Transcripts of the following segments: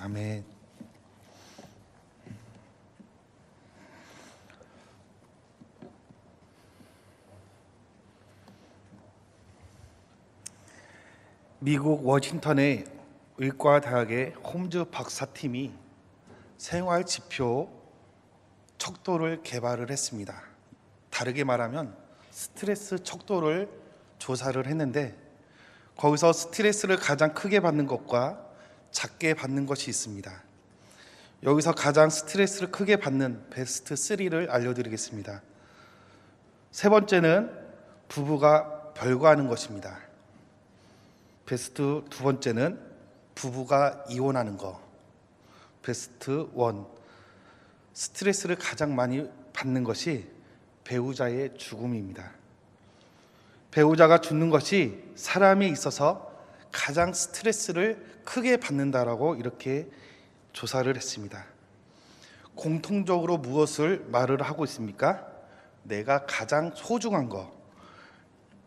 아멘. 미국 워싱턴의 의과대학의 홈즈 박사팀이 생활지표 척도를 개발을 했습니다. 다르게 말하면 스트레스 척도를 조사를 했는데, 거기서 스트레스를 가장 크게 받는 것과 작게 받는 것이 있습니다. 여기서 가장 스트레스를 크게 받는 베스트 3를 알려드리겠습니다. 세 번째는 부부가 별거하는 것입니다. 베스트 두 번째는 부부가 이혼하는 것. 베스트 1, 스트레스를 가장 많이 받는 것이 배우자의 죽음입니다. 배우자가 죽는 것이 사람에 있어서 가장 스트레스를 크게 받는다라고 이렇게 조사를 했습니다. 공통적으로 무엇을 말을 하고 있습니까? 내가 가장 소중한 것,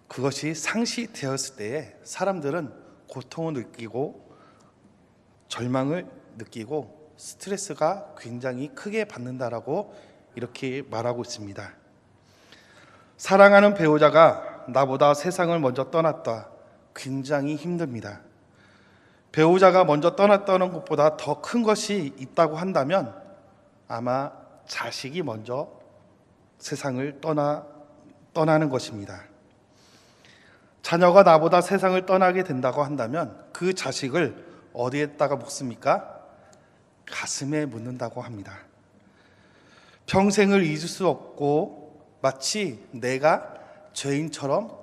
그것이 상실되었을 때에 사람들은 고통을 느끼고 절망을 느끼고 스트레스가 굉장히 크게 받는다라고 이렇게 말하고 있습니다. 사랑하는 배우자가 나보다 세상을 먼저 떠났다. 굉장히 힘듭니다. 배우자가 먼저 떠났다는 것보다 더 큰 것이 있다고 한다면 아마 자식이 먼저 세상을 떠나는 것입니다. 자녀가 나보다 세상을 떠나게 된다고 한다면 그 자식을 어디에다가 묻습니까? 가슴에 묻는다고 합니다. 평생을 잊을 수 없고 마치 내가 죄인처럼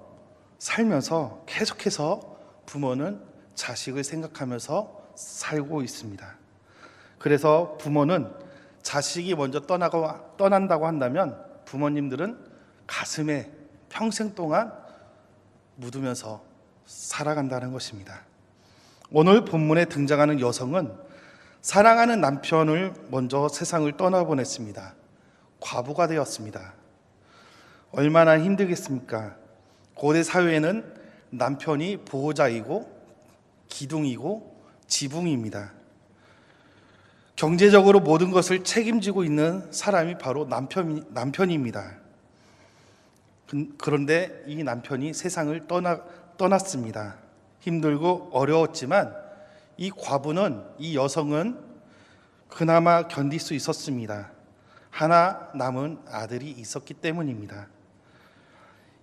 살면서 계속해서 부모는 자식을 생각하면서 살고 있습니다. 그래서 부모는 자식이 먼저 떠난다고 한다면 부모님들은 가슴에 평생 동안 묻으면서 살아간다는 것입니다. 오늘 본문에 등장하는 여성은 사랑하는 남편을 먼저 세상을 떠나보냈습니다. 과부가 되었습니다. 얼마나 힘들겠습니까? 고대 사회에는 남편이 보호자이고 기둥이고 지붕입니다. 경제적으로 모든 것을 책임지고 있는 사람이 바로 남편입니다. 그런데 이 남편이 세상을 떠났습니다. 힘들고 어려웠지만 이 과부는, 이 여성은 그나마 견딜 수 있었습니다. 하나 남은 아들이 있었기 때문입니다.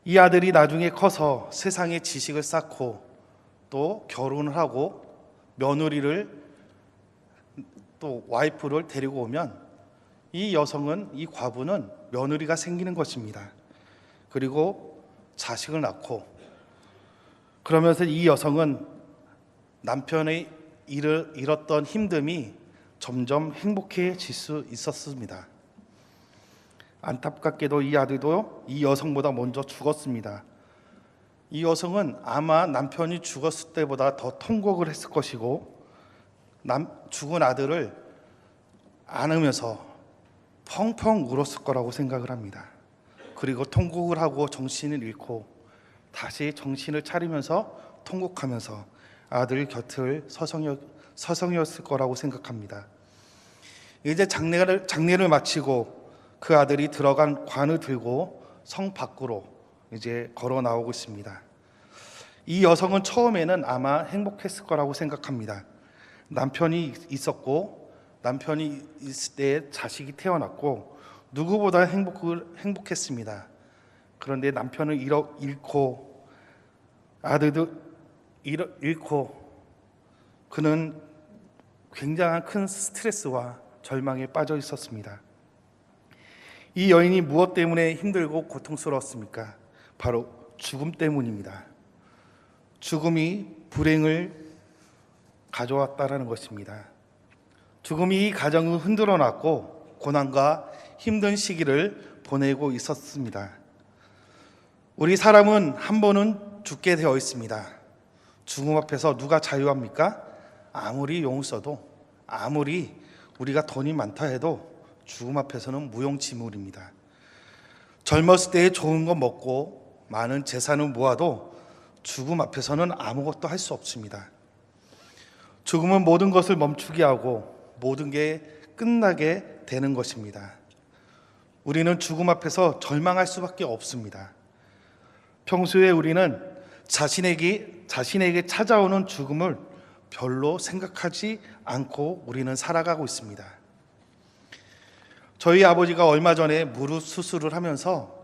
이 아들이 나중에 커서 세상에 지식을 쌓고 또 결혼을 하고 며느리를 또 와이프를 데리고 오면 이 여성은, 이 과부는 며느리가 생기는 것입니다. 그리고 자식을 낳고, 그러면서 이 여성은 남편의 잃었던 힘듦이 점점 행복해질 수 있었습니다. 안타깝게도 이 아들도 이 여성보다 먼저 죽었습니다. 이 여성은 아마 남편이 죽었을 때보다 더 통곡을 했을 것이고 죽은 아들을 안으면서 펑펑 울었을 거라고 생각을 합니다. 그리고 통곡을 하고 정신을 잃고 다시 정신을 차리면서 통곡하면서 아들 곁을 서성였을 거라고 생각합니다. 이제 장례를 마치고 그 아들이 들어간 관을 들고 성 밖으로 이제 걸어 나오고 있습니다. 이 여성은 처음에는 아마 행복했을 거라고 생각합니다. 남편이 있었고, 남편이 있을 때 자식이 태어났고 누구보다 행복했습니다. 그런데 남편을 잃고 아들도 잃고 그는 굉장한 큰 스트레스와 절망에 빠져 있었습니다. 이 여인이 무엇 때문에 힘들고 고통스러웠습니까? 바로 죽음 때문입니다. 죽음이 불행을 가져왔다라는 것입니다. 죽음이 이 가정을 흔들어 놨고 고난과 힘든 시기를 보내고 있었습니다. 우리 사람은 한 번은 죽게 되어 있습니다. 죽음 앞에서 누가 자유합니까? 아무리 용을 써도, 아무리 우리가 돈이 많다 해도 죽음 앞에서는 무용지물입니다. 젊었을 때 좋은 거 먹고 많은 재산을 모아도 죽음 앞에서는 아무것도 할 수 없습니다. 죽음은 모든 것을 멈추게 하고 모든 게 끝나게 되는 것입니다. 우리는 죽음 앞에서 절망할 수밖에 없습니다. 평소에 우리는 자신에게 찾아오는 죽음을 별로 생각하지 않고 우리는 살아가고 있습니다. 저희 아버지가 얼마 전에 무릎 수술을 하면서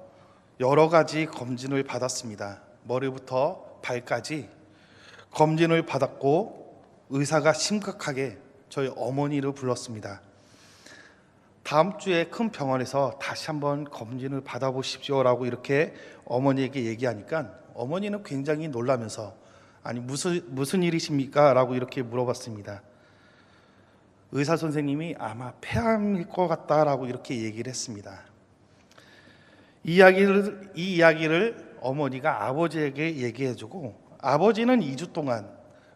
여러 가지 검진을 받았습니다. 머리부터 발까지 검진을 받았고 의사가 심각하게 저희 어머니를 불렀습니다. 다음 주에 큰 병원에서 다시 한번 검진을 받아보십시오라고 이렇게 어머니에게 얘기하니까 어머니는 굉장히 놀라면서 아니 무슨 일이십니까? 라고 이렇게 물어봤습니다. 의사 선생님이 아마 폐암일 것 같다라고 이렇게 얘기를 했습니다. 이 이야기를 어머니가 아버지에게 얘기해주고 아버지는 2주 동안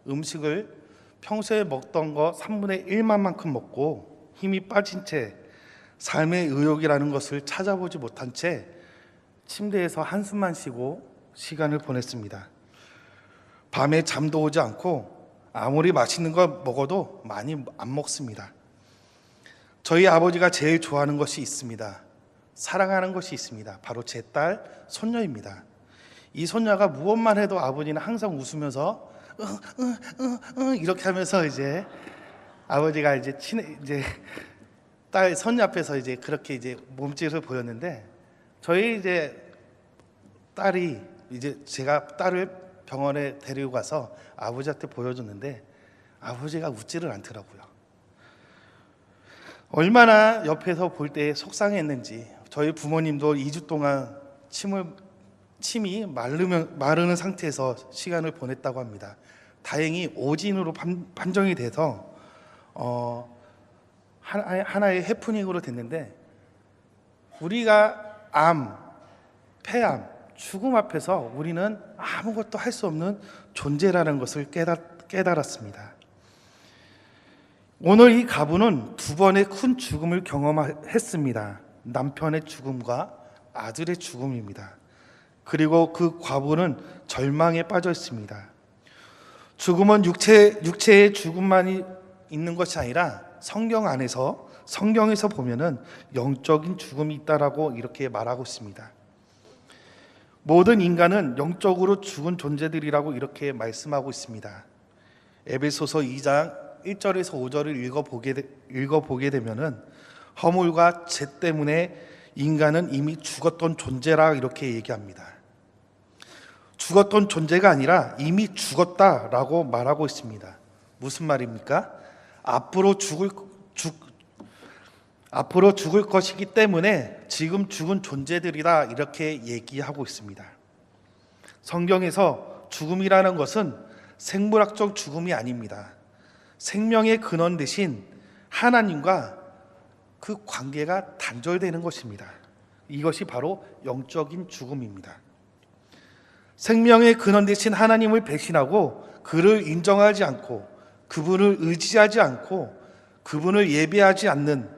음식을 평소에 먹던 거 3분의 1만큼 먹고 힘이 빠진 채 삶의 의욕이라는 것을 찾아보지 못한 채 침대에서 한숨만 쉬고 시간을 보냈습니다. 밤에 잠도 오지 않고 아무리 맛있는 거 먹어도 많이 안 먹습니다. 저희 아버지가 제일 좋아하는 것이 있습니다. 사랑하는 것이 있습니다. 바로 제 딸 손녀입니다. 이 손녀가 무엇만 해도 아버지는 항상 웃으면서 이렇게 하면서 이제 아버지가 이제 딸 손녀 앞에서 이제 그렇게 이제 몸짓을 보였는데 저희 이제 딸이 이제 제가 딸을 병원에 데리고 가서 아버지한테 보여줬는데 아버지가 웃지를 않더라고요. 얼마나 옆에서 볼 때 속상했는지 저희 부모님도 2주 동안 침이 마르는 상태에서 시간을 보냈다고 합니다. 다행히 오진으로 판정이 돼서 하나의 해프닝으로 됐는데 우리가 암, 폐암, 죽음 앞에서 우리는 아무것도 할 수 없는 존재라는 것을 깨달았습니다. 오늘 이 가부는 두 번의 큰 죽음을 경험했습니다. 남편의 죽음과 아들의 죽음입니다. 그리고 그 과부는 절망에 빠져 있습니다. 죽음은 육체의 죽음만이 있는 것이 아니라 성경에서 보면은 영적인 죽음이 있다라고 이렇게 말하고 있습니다. 모든 인간은 영적으로 죽은 존재들이라고 이렇게 말씀하고 있습니다. 에베소서 2장 1절에서 5절을 읽어보게 되면은 허물과 죄 때문에 인간은 이미 죽었던 존재라 이렇게 얘기합니다. 죽었던 존재가 아니라 이미 죽었다라고 말하고 있습니다. 무슨 말입니까? 앞으로 죽을 것이기 때문에 지금 죽은 존재들이다 이렇게 얘기하고 있습니다. 성경에서 죽음이라는 것은 생물학적 죽음이 아닙니다. 생명의 근원 대신 하나님과 그 관계가 단절되는 것입니다. 이것이 바로 영적인 죽음입니다. 생명의 근원 대신 하나님을 배신하고 그를 인정하지 않고 그분을 의지하지 않고 그분을 예배하지 않는,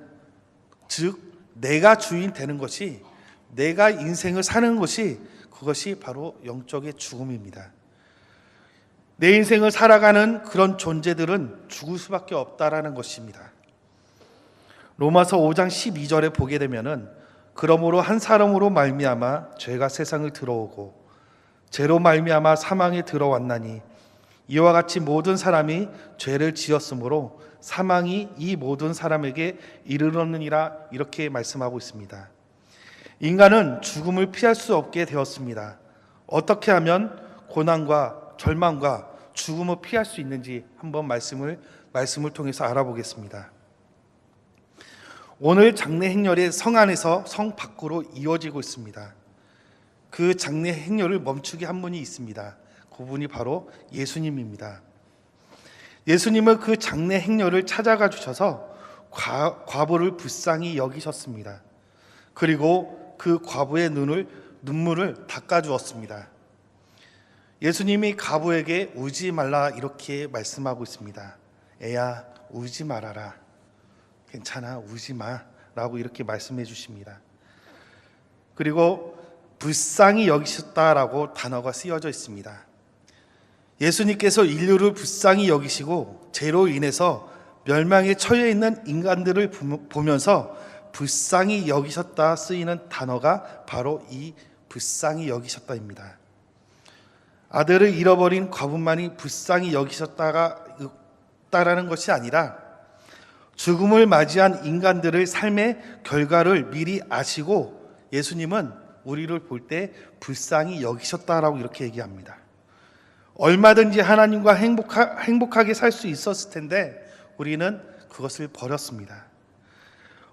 즉 내가 주인 되는 것이, 내가 인생을 사는 것이, 그것이 바로 영적의 죽음입니다. 내 인생을 살아가는 그런 존재들은 죽을 수밖에 없다라는 것입니다. 로마서 5장 12절에 보게 되면은 그러므로 한 사람으로 말미암아 죄가 세상을 들어오고 죄로 말미암아 사망이 들어왔나니 이와 같이 모든 사람이 죄를 지었으므로 사망이 이 모든 사람에게 이르렀느니라 이렇게 말씀하고 있습니다. 인간은 죽음을 피할 수 없게 되었습니다. 어떻게 하면 고난과 절망과 죽음을 피할 수 있는지 한번 말씀을 통해서 알아보겠습니다. 오늘 장례 행렬이 성 안에서 성 밖으로 이어지고 있습니다. 그 장례 행렬을 멈추게 한 분이 있습니다. 그분이 바로 예수님입니다. 예수님은 그 장례 행렬을 찾아가 주셔서 과부를 불쌍히 여기셨습니다. 그리고 그 과부의 눈물을 닦아 주었습니다. 예수님이 과부에게 울지 말라 이렇게 말씀하고 있습니다. 애야 울지 말아라. 괜찮아 울지 마라고 이렇게 말씀해 주십니다. 그리고 불쌍히 여기셨다라고 단어가 쓰여져 있습니다. 예수님께서 인류를 불쌍히 여기시고 죄로 인해서 멸망에 처해 있는 인간들을 보면서 불쌍히 여기셨다 쓰이는 단어가 바로 이 불쌍히 여기셨다입니다. 아들을 잃어버린 과부만이 불쌍히 여기셨다라는 것이 아니라 죽음을 맞이한 인간들의 삶의 결과를 미리 아시고 예수님은 우리를 볼 때 불쌍히 여기셨다라고 이렇게 얘기합니다. 얼마든지 하나님과 행복하게 살 수 있었을 텐데 우리는 그것을 버렸습니다.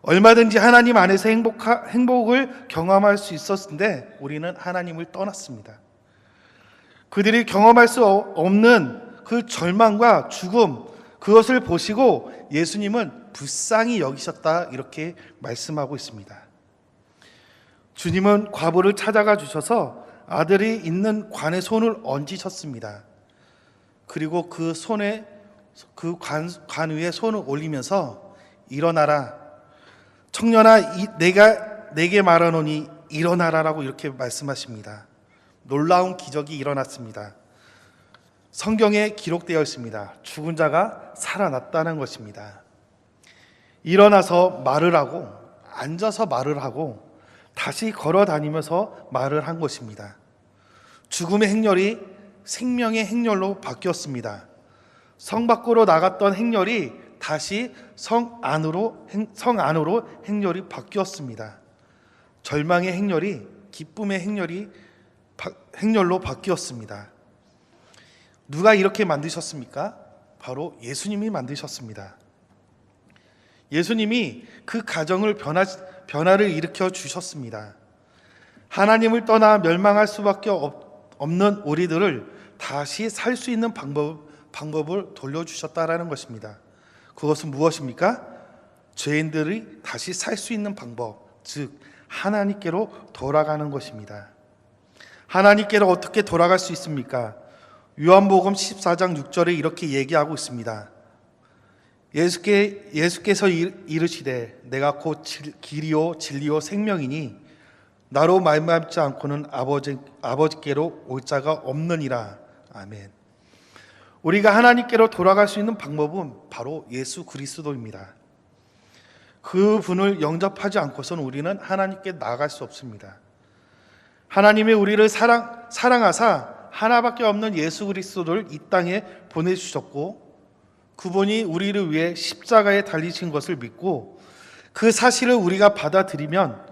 얼마든지 하나님 안에서 행복을 경험할 수 있었을 텐데 우리는 하나님을 떠났습니다. 그들이 경험할 수 없는 그 절망과 죽음, 그것을 보시고 예수님은 불쌍히 여기셨다 이렇게 말씀하고 있습니다. 주님은 과부를 찾아가 주셔서 아들이 있는 관에 손을 얹으셨습니다. 그리고 그 관 위에 손을 올리면서 일어나라, 청년아 내게 말하노니 일어나라라고 이렇게 말씀하십니다. 놀라운 기적이 일어났습니다. 성경에 기록되어 있습니다. 죽은 자가 살아났다는 것입니다. 일어나서 말을 하고 앉아서 말을 하고 다시 걸어 다니면서 말을 한 것입니다. 죽음의 행렬이 생명의 행렬로 바뀌었습니다. 성 밖으로 나갔던 행렬이 다시 성 안으로 행렬이 바뀌었습니다. 절망의 행렬이 기쁨의 행렬로 바뀌었습니다. 누가 이렇게 만드셨습니까? 바로 예수님이 만드셨습니다. 예수님이 그 가정을 변화를 일으켜 주셨습니다. 하나님을 떠나 멸망할 수밖에 없는 우리들을 다시 살 수 있는 방법을 돌려주셨다라는 것입니다. 그것은 무엇입니까? 죄인들이 다시 살 수 있는 방법, 즉 하나님께로 돌아가는 것입니다. 하나님께로 어떻게 돌아갈 수 있습니까? 요한복음 14장 6절에 이렇게 얘기하고 있습니다. 예수께서 이르시되 내가 곧 길이요 진리요 생명이니 나로 말미암지 않고는 아버지께로 올 자가 없느니라. 아멘. 우리가 하나님께로 돌아갈 수 있는 방법은 바로 예수 그리스도입니다. 그 분을 영접하지 않고서는 우리는 하나님께 나아갈 수 없습니다. 하나님이 우리를 사랑하사 하나밖에 없는 예수 그리스도를 이 땅에 보내주셨고 그분이 우리를 위해 십자가에 달리신 것을 믿고 그 사실을 우리가 받아들이면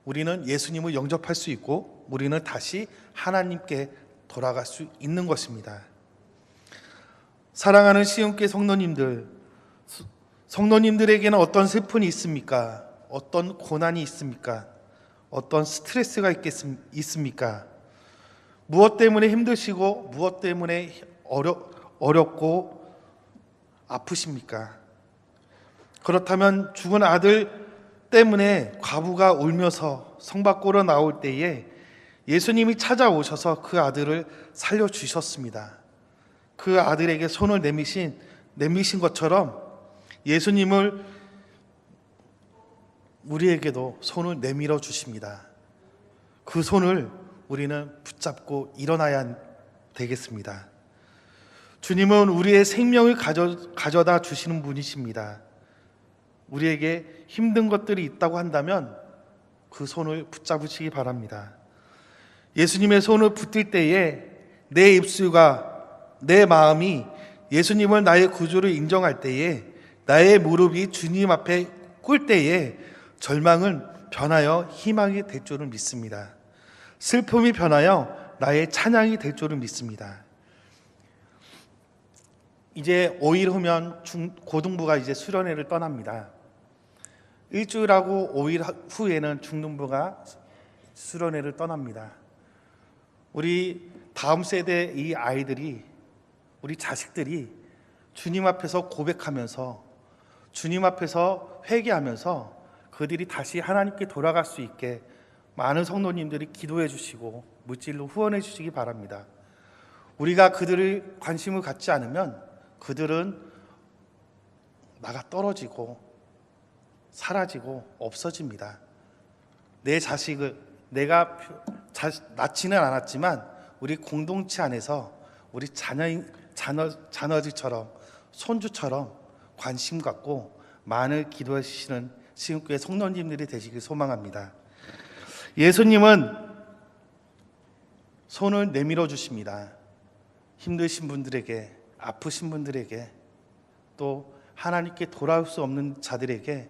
우리는 예수님을 영접할 수 있고 우리는 다시 하나님께 돌아갈 수 있는 것입니다. 사랑하는 시온교회 성도님들에게는 어떤 슬픔이 있습니까? 어떤 고난이 있습니까? 어떤 스트레스가 있습니까? 무엇 때문에 힘드시고 무엇 때문에 어렵고 아프십니까? 그렇다면 죽은 아들 때문에 과부가 울면서 성 밖으로 나올 때에 예수님이 찾아오셔서 그 아들을 살려주셨습니다. 그 아들에게 손을 내미신 것처럼 예수님을 우리에게도 손을 내밀어 주십니다. 그 손을 우리는 붙잡고 일어나야 되겠습니다. 주님은 우리의 생명을 가져다 주시는 분이십니다. 우리에게 힘든 것들이 있다고 한다면 그 손을 붙잡으시기 바랍니다. 예수님의 손을 붙들 때에 내 입술과 내 마음이 예수님을 나의 구주를 인정할 때에 나의 무릎이 주님 앞에 꿇을 때에 절망은 변하여 희망이 될 줄을 믿습니다. 슬픔이 변하여 나의 찬양이 될 줄을 믿습니다. 이제 5일 후면 고등부가 이제 수련회를 떠납니다. 일주일하고 5일 후에는 중등부가 수련회를 떠납니다. 우리 다음 세대 이 아이들이, 우리 자식들이 주님 앞에서 고백하면서 주님 앞에서 회개하면서 그들이 다시 하나님께 돌아갈 수 있게 많은 성도님들이 기도해 주시고 물질로 후원해 주시기 바랍니다. 우리가 그들을 관심을 갖지 않으면 그들은 나가 떨어지고 사라지고 없어집니다. 내 자식을 내가 낳지는 않았지만 우리 공동체 안에서 우리 자녀들처럼 손주처럼 관심 갖고 많은 기도해 주시는 시흥교회 성도님들이 되시길 소망합니다. 예수님은 손을 내밀어 주십니다. 힘드신 분들에게, 아프신 분들에게, 또 하나님께 돌아올 수 없는 자들에게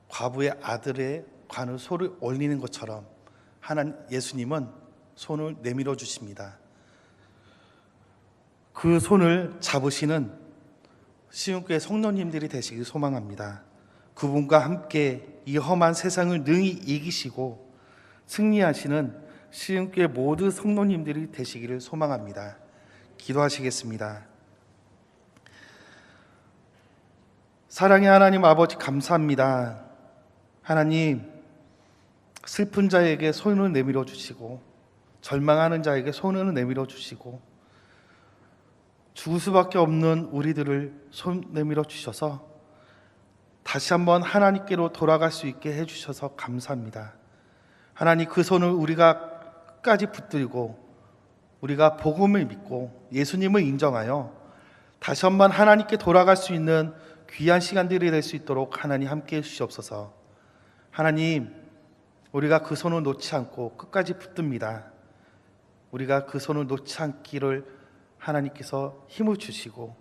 과부의 아들의 관을 소를 올리는 것처럼 예수님은 손을 내밀어 주십니다. 그 손을 잡으시는 시흥교회 성도님들이 되시길 소망합니다. 그분과 함께 이 험한 세상을 능히 이기시고 승리하시는 시흥교회 모든 성도님들이 되시기를 소망합니다. 기도하시겠습니다. 사랑의 하나님 아버지, 감사합니다. 하나님, 슬픈 자에게 손을 내밀어 주시고 절망하는 자에게 손을 내밀어 주시고 죽을 수밖에 없는 우리들을 손 내밀어 주셔서 다시 한번 하나님께로 돌아갈 수 있게 해주셔서 감사합니다. 하나님, 그 손을 우리가 끝까지 붙들고 우리가 복음을 믿고 예수님을 인정하여 다시 한번 하나님께 돌아갈 수 있는 귀한 시간들이 될 수 있도록 하나님 함께해 주시옵소서. 하나님, 우리가 그 손을 놓지 않고 끝까지 붙듭니다. 우리가 그 손을 놓지 않기를 하나님께서 힘을 주시고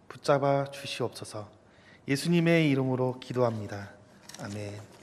붙잡아 주시옵소서. 예수님의 이름으로 기도합니다. 아멘.